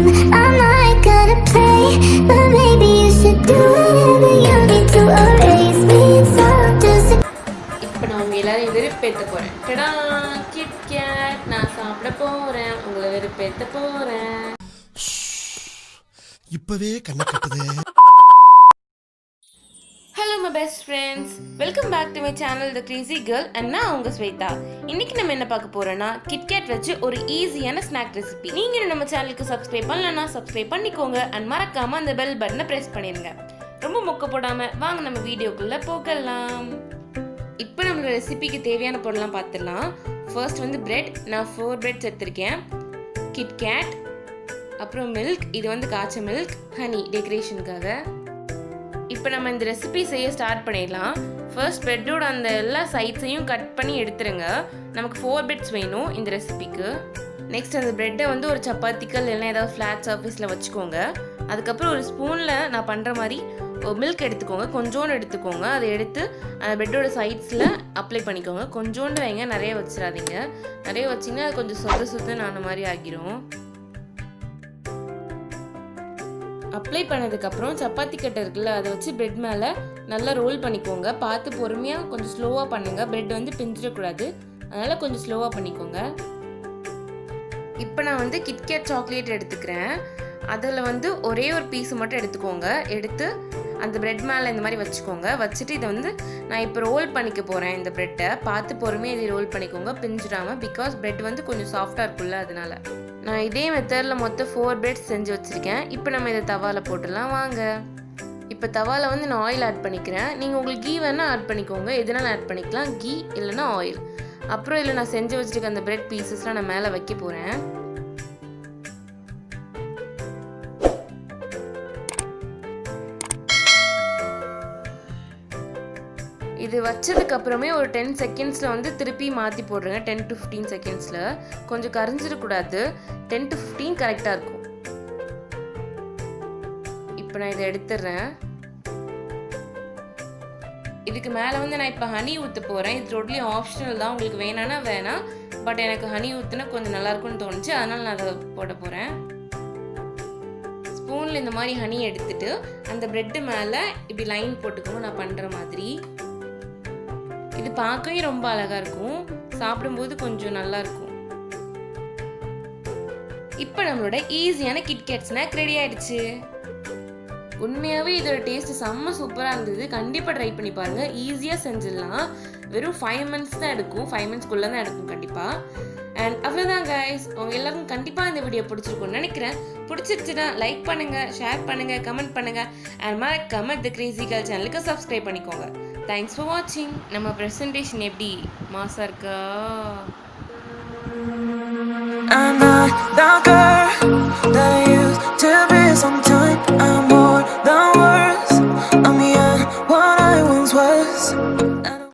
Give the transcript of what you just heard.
I'm not gonna play, but maybe you should do whatever you need to erase me. It's all just a இப்போ நான் உங்கள் எல்லாரையும் வெறுப்பேற்ற போகிறேன். டடா, KitKat நான் சாப்பிட போகிறேன், உங்களை வெறுப்பேற்ற போகிறேன். இப்பவே கண்ணை கட்டுது. Hello my best friends, welcome back to my channel the crazy girl and நான் உங்கள் ஸ்வேதா. இன்னைக்கு நம்ம என்ன பார்க்க போறோம்னா கிட்கேட் வச்சு ஒரு ஈஸியான ஸ்நாக் ரெசிபி. நீங்க நம்ம சேனலுக்கு சப்ஸ்கிரைப் பண்ணலன்னா சப்ஸ்கிரைப் பண்ணிக்கோங்க அண்ட் மறக்காம அந்த பெல் பட்டனை பிரஸ் பண்ணிருங்க. ரொம்ப மொக்க போடாம வாங்க நம்ம வீடியோக்குள்ள போகலாம். இப்போ நம்மளோட ரெசிபிக்கு தேவையான பொருள்லாம் பார்த்துடலாம். ஃபர்ஸ்ட் வந்து பிரெட், நான் 4 பிரெட்ஸ் எடுத்திருக்கேன். கிட்கேட், அப்புறம் மில்க், இது வந்து காய்ச்ச மில்க், ஹனி டெக்கரேஷனுக்காக. இப்போ நம்ம இந்த ரெசிபி செய்ய ஸ்டார்ட் பண்ணிடலாம். ஃபர்ஸ்ட் பிரெட்டோட அந்த எல்லா சைட்ஸையும் கட் பண்ணி எடுத்துருங்க. நமக்கு 4 பிரெட்ஸ் வேணும் இந்த ரெசிபிக்கு. நெக்ஸ்ட் அந்த பிரெட்டை வந்து ஒரு சப்பாத்திக்கல் இல்லைன்னா ஏதாவது ஃப்ளாட் சர்ஃபேஸில் வச்சுக்கோங்க. அதுக்கப்புறம் ஒரு ஸ்பூனில் நான் பண்ணுற மாதிரி மில்க் எடுத்துக்கோங்க, கொஞ்சோண்டு எடுத்துக்கோங்க. அதை எடுத்து அந்த பிரெட்டோட சைட்ஸில் அப்ளை பண்ணிக்கோங்க. கொஞ்சோண்டு வைங்க, நிறைய வச்சிடாதீங்க. நிறைய வச்சிங்கன்னா அது கொஞ்சம் சொத்த ஆன மாதிரி ஆகிரும். அப்ளை பண்ணதுக்கப்புறம் சப்பாத்தி கட்டை இருக்குல்ல, அதை வச்சு பிரெட் மேலே நல்லா ரோல் பண்ணிக்கோங்க. பார்த்து பொறுமையாக கொஞ்சம் ஸ்லோவாக பண்ணுங்கள். பிரெட் வந்து பிஞ்சிடக்கூடாது, அதனால் கொஞ்சம் ஸ்லோவாக பண்ணிக்கோங்க. இப்போ நான் வந்து கிட்கேட் சாக்லேட் எடுத்துக்கிறேன். அதில் வந்து ஒரே ஒரு பீஸ் மட்டும் எடுத்துக்கோங்க. எடுத்து அந்த பிரெட் மேலே இந்த மாதிரி வச்சுக்கோங்க. வச்சுட்டு இதை வந்து நான் இப்போ ரோல் பண்ணிக்க போகிறேன். இந்த பிரெட்டை பார்த்து பொறுமையாக இதை ரோல் பண்ணிக்கோங்க, பிஞ்சிடாமல். பிகாஸ் பிரெட் வந்து கொஞ்சம் சாஃப்டாக இருக்குல்ல, அதனால. நான் இதே மெத்தடில் மொத்தம் 4 பிரெட்ஸ் செஞ்சு வச்சுருக்கேன். இப்போ நம்ம இதை தவாவில் போட்டுடலாம் வாங்க. இப்போ தவாவில் வந்து நான் ஆயில் ஆட் பண்ணிக்கிறேன். நீங்கள் உங்களுக்கு கீ வேணால் ஆட் பண்ணிக்கோங்க, எதுனாலும் ஆட் பண்ணிக்கலாம், கீ இல்லைன்னா ஆயில். அப்புறம் இதில் நான் செஞ்சு வச்சுருக்க அந்த பிரெட் பீசஸ்லாம் நான் மேலே வைக்க போகிறேன். இது வச்சதுக்கு அப்புறமே ஒரு 10 செகண்ட்ஸில் வந்து திருப்பி மாற்றி போடுறேங்க. 10 to 15 செகண்ட்ஸில். கொஞ்சம் கரைஞ்சிடக்கூடாது. 10 to 15 கரெக்டாக இருக்கும். இப்போ நான் இதை எடுத்துடுறேன். இதுக்கு மேலே வந்து நான் இப்போ ஹனி ஊற்ற போகிறேன். இது டோட்டலி ஆப்ஷனல் தான், உங்களுக்கு வேணான்னா வேணாம். பட் எனக்கு ஹனி ஊற்றுனா கொஞ்சம் நல்லாயிருக்கும்னு தோணுச்சு, அதனால் நான் அதை போட போகிறேன். ஸ்பூனில் இந்த மாதிரி ஹனி எடுத்துட்டு அந்த பிரெட்டு மேலே இப்படி லைன் போட்டுக்கணும், நான் பண்ணுற மாதிரி. இது பார்க்கவே ரொம்ப அழகாக இருக்கும், சாப்பிடும்போது கொஞ்சம் நல்லா இருக்கும். இப்போ நம்மளோட ஈஸியான கிட்கேட் ஸ்நாக் ரெடி ஆயிடுச்சு. உண்மையாகவே இதோட டேஸ்ட் செம்ம சூப்பராக இருந்தது. கண்டிப்பாக ட்ரை பண்ணி பாருங்கள். ஈஸியாக செஞ்சிடலாம். வெறும் 5 மினிட்ஸ் தான் எடுக்கும், 5 மினிட்ஸ்க்குள்ளே தான் எடுக்கும் கண்டிப்பாக. அண்ட் அவ்வளோதான் கைஸ். அவங்க எல்லாருக்கும் கண்டிப்பாக இந்த வீடியோ பிடிச்சிருக்கும்னு நினைக்கிறேன். பிடிச்சிருச்சுன்னா லைக் பண்ணுங்கள், ஷேர் பண்ணுங்கள், கமெண்ட் பண்ணுங்கள். அண்ட் மறக்காம தி கிரேசி கேர்ள் சேனலுக்கு சப்ஸ்கிரைப் பண்ணிக்கோங்க. தேங்க்ஸ் ஃபார் வாட்சிங். நம்ம ப்ரெசன்டேஷன் எப்படி மாசா இருக்கா? I'm not the girl that